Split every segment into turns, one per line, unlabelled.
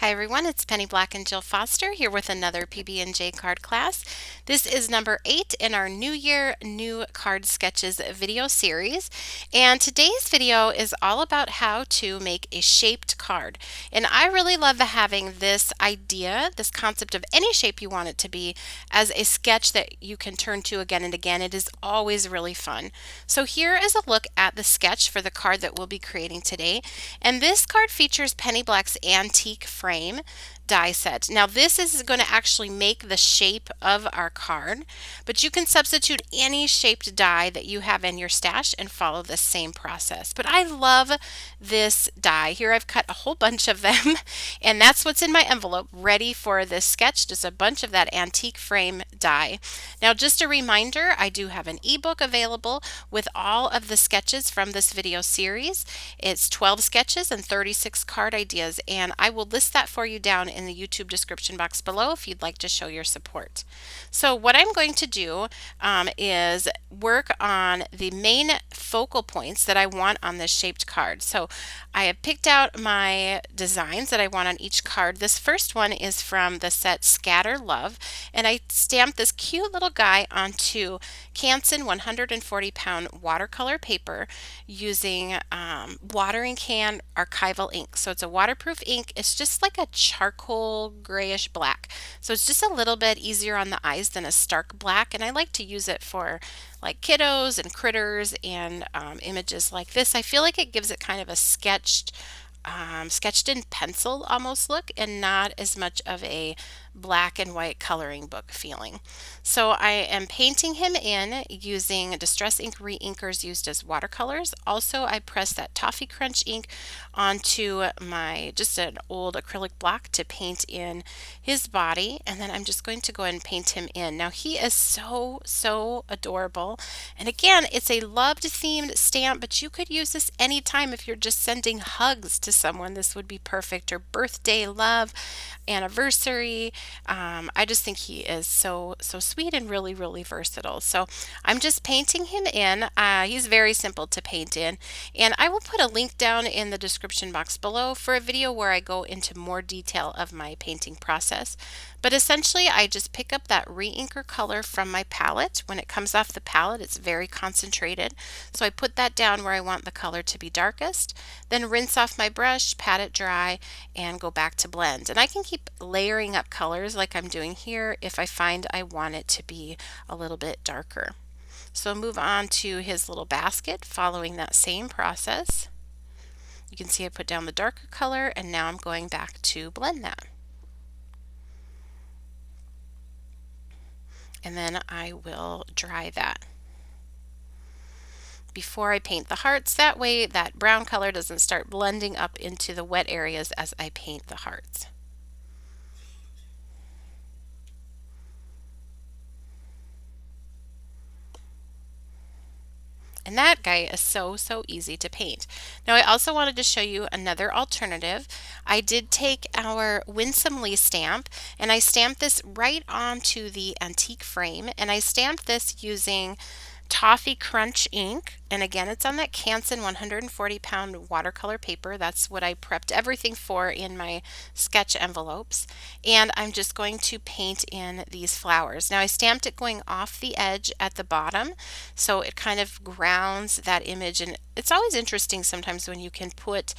Hi everyone, it's Penny Black and Jill Foster here with another PB&J card class. This is number 8 in our New Year New Card Sketches video series. And today's video is all about how to make a shaped card. And I really love having this idea, this concept of any shape you want it to be, as a sketch that you can turn to again and again. It is always really fun. So here is a look at the sketch for the card that we'll be creating today. And this card features Penny Black's antique frame die set. Now this is going to actually make the shape of our card, but you can substitute any shaped die that you have in your stash and follow the same process. But I love this die. Here I've cut a whole bunch of them and that's what's in my envelope ready for this sketch, just a bunch of that antique frame die. Now just a reminder, I do have an ebook available with all of the sketches from this video series. It's 12 sketches and 36 card ideas, and I will list that for you down in the YouTube description box below if you'd like to show your support. So what I'm going to do is work on the main focal points that I want on this shaped card. So I have picked out my designs that I want on each card. This first one is from the set Scatter Love, and I stamped this cute little guy onto Canson 140-pound watercolor paper using watering can Archival ink. So it's a waterproof ink. It's just like a charcoal grayish black. So it's just a little bit easier on the eyes than a stark black, and I like to use it for like kiddos and critters and images like this. I feel like it gives it kind of a sketched in pencil almost look and not as much of a black and white coloring book feeling. So I am painting him in using Distress Ink Reinkers used as watercolors. Also I pressed that Toffee Crunch ink onto my just an old acrylic block to paint in his body, and then I'm just going to go ahead and paint him in. Now he is so adorable, and again it's a loved themed stamp, but you could use this anytime if you're just sending hugs to someone. This would be perfect, or birthday love, anniversary. I just think he is so sweet and really versatile. So I'm just painting him in. He's very simple to paint in, and I will put a link down in the description box below for a video where I go into more detail of my painting process. But essentially I just pick up that reinker color from my palette. When it comes off the palette it's very concentrated, so I put that down where I want the color to be darkest, then rinse off my brush, pat it dry, and go back to blend. And I can keep layering up colors like I'm doing here if I find I want it to be a little bit darker. So move on to his little basket following that same process. You can see I put down the darker color, and now I'm going back to blend that. And then I will dry that before I paint the hearts. That way that brown color doesn't start blending up into the wet areas as I paint the hearts. And that guy is so easy to paint. Now I also wanted to show you another alternative. I did take our Winsomely stamp and I stamped this right onto the antique frame, and I stamped this using Toffee Crunch ink, and again it's on that Canson 140-pound watercolor paper. That's what I prepped everything for in my sketch envelopes, and I'm just going to paint in these flowers. Now I stamped it going off the edge at the bottom, so it kind of grounds that image, and it's always interesting sometimes when you can put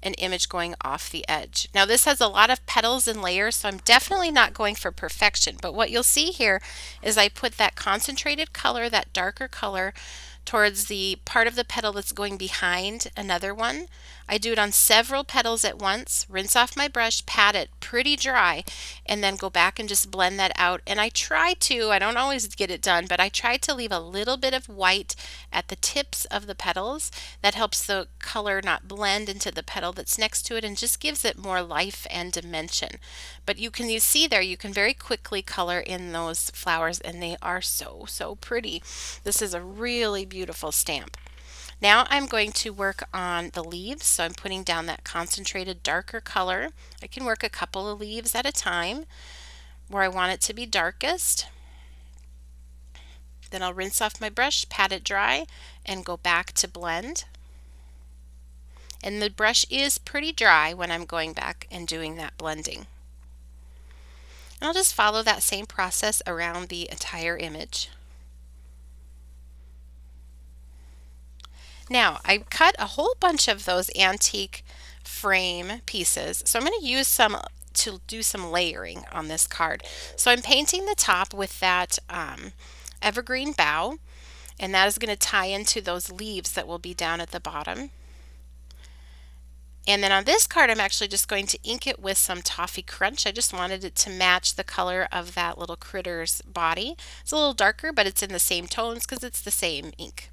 an image going off the edge. Now this has a lot of petals and layers, so I'm definitely not going for perfection, but what you'll see here is I put that concentrated color, that darker color, towards the part of the petal that's going behind another one. I do it on several petals at once, rinse off my brush, pat it pretty dry, and then go back and just blend that out. And I don't always get it done, but I try to leave a little bit of white at the tips of the petals. That helps the color not blend into the petal that's next to it and just gives it more life and dimension. But you see there, you can very quickly color in those flowers, and they are so pretty. This is a really beautiful stamp. Now I'm going to work on the leaves, so I'm putting down that concentrated darker color. I can work a couple of leaves at a time where I want it to be darkest. Then I'll rinse off my brush, pat it dry, and go back to blend. and the brush is pretty dry when I'm going back and doing that blending. And I'll just follow that same process around the entire image. Now, I cut a whole bunch of those antique frame pieces, so I'm going to use some to do some layering on this card. So I'm painting the top with that Evergreen Bough, and that is going to tie into those leaves that will be down at the bottom. And then on this card, I'm actually just going to ink it with some Toffee Crunch. I just wanted it to match the color of that little critter's body. It's a little darker, but it's in the same tones because it's the same ink.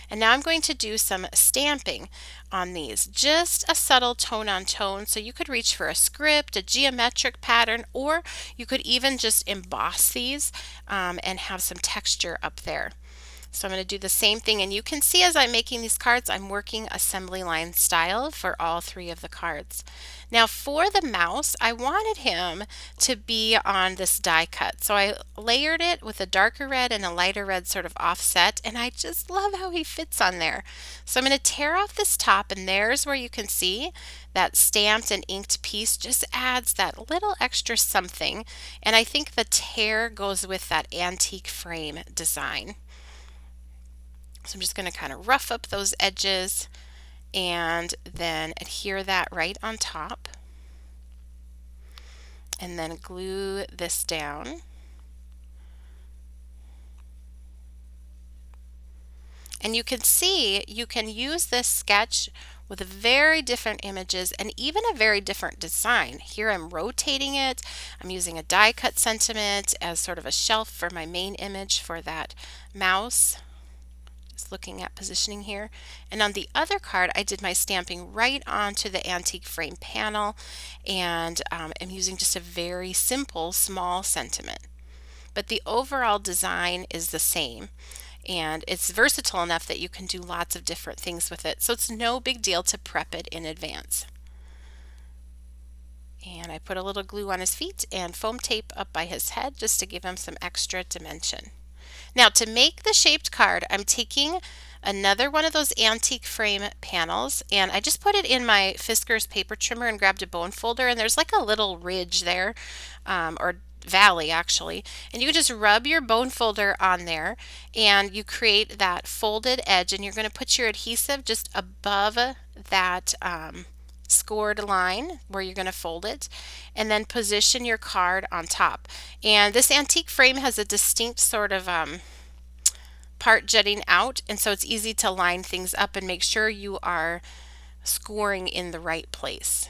And now I'm going to do some stamping on these. Just a subtle tone on tone. So you could reach for a script, a geometric pattern, or you could even just emboss these and have some texture up there. So I'm going to do the same thing, and you can see as I'm making these cards, I'm working assembly line style for all three of the cards. Now for the mouse, I wanted him to be on this die cut. So I layered it with a darker red and a lighter red sort of offset, and I just love how he fits on there. So I'm going to tear off this top, and there's where you can see that stamped and inked piece just adds that little extra something, and I think the tear goes with that antique frame design. So I'm just going to kind of rough up those edges and then adhere that right on top, and then glue this down. And you can see you can use this sketch with very different images and even a very different design. Here I'm rotating it. I'm using a die cut sentiment as sort of a shelf for my main image for that mouse. Looking at positioning here, and on the other card I did my stamping right onto the antique frame panel, and I'm using just a very simple small sentiment, but the overall design is the same, and it's versatile enough that you can do lots of different things with it, so it's no big deal to prep it in advance. And I put a little glue on his feet and foam tape up by his head just to give him some extra dimension. Now to make the shaped card, I'm taking another one of those antique frame panels, and I just put it in my Fiskars paper trimmer and grabbed a bone folder, and there's like a little ridge there, or valley actually, and you can just rub your bone folder on there and you create that folded edge, and you're going to put your adhesive just above that scored line where you're going to fold it, and then position your card on top. And this antique frame has a distinct sort of part jutting out, and so it's easy to line things up and make sure you are scoring in the right place.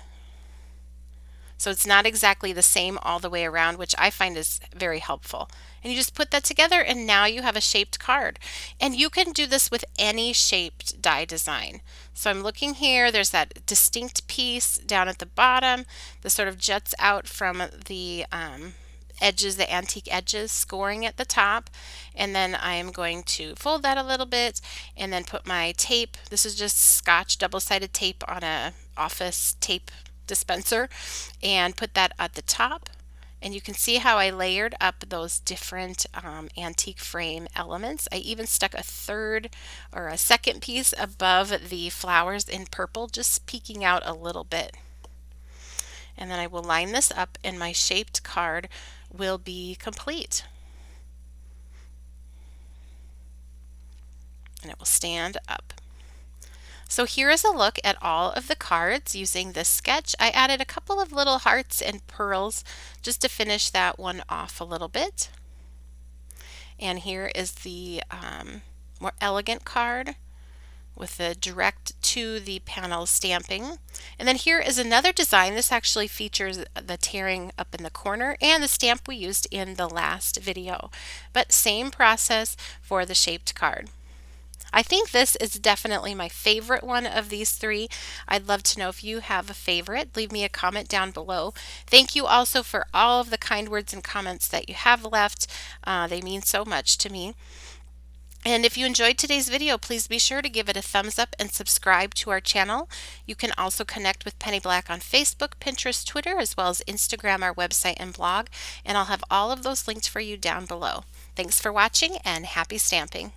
So it's not exactly the same all the way around, which I find is very helpful. And you just put that together, and now you have a shaped card. And you can do this with any shaped die design. So I'm looking here, there's that distinct piece down at the bottom that sort of juts out from the edges, the antique edges, scoring at the top. And then I am going to fold that a little bit and then put my tape. This is just Scotch double-sided tape on a office tape dispenser, and put that at the top. And you can see how I layered up those different antique frame elements. I even stuck a third or a second piece above the flowers in purple, just peeking out a little bit. And then I will line this up, and my shaped card will be complete. And it will stand up. So here is a look at all of the cards using this sketch. I added a couple of little hearts and pearls just to finish that one off a little bit. And here is the more elegant card with the direct to the panel stamping. And then here is another design. This actually features the tearing up in the corner and the stamp we used in the last video, but same process for the shaped card. I think this is definitely my favorite one of these three. I'd love to know if you have a favorite. Leave me a comment down below. Thank you also for all of the kind words and comments that you have left. They mean so much to me. And if you enjoyed today's video, please be sure to give it a thumbs up and subscribe to our channel. You can also connect with Penny Black on Facebook, Pinterest, Twitter, as well as Instagram, our website, and blog. And I'll have all of those linked for you down below. Thanks for watching, and happy stamping.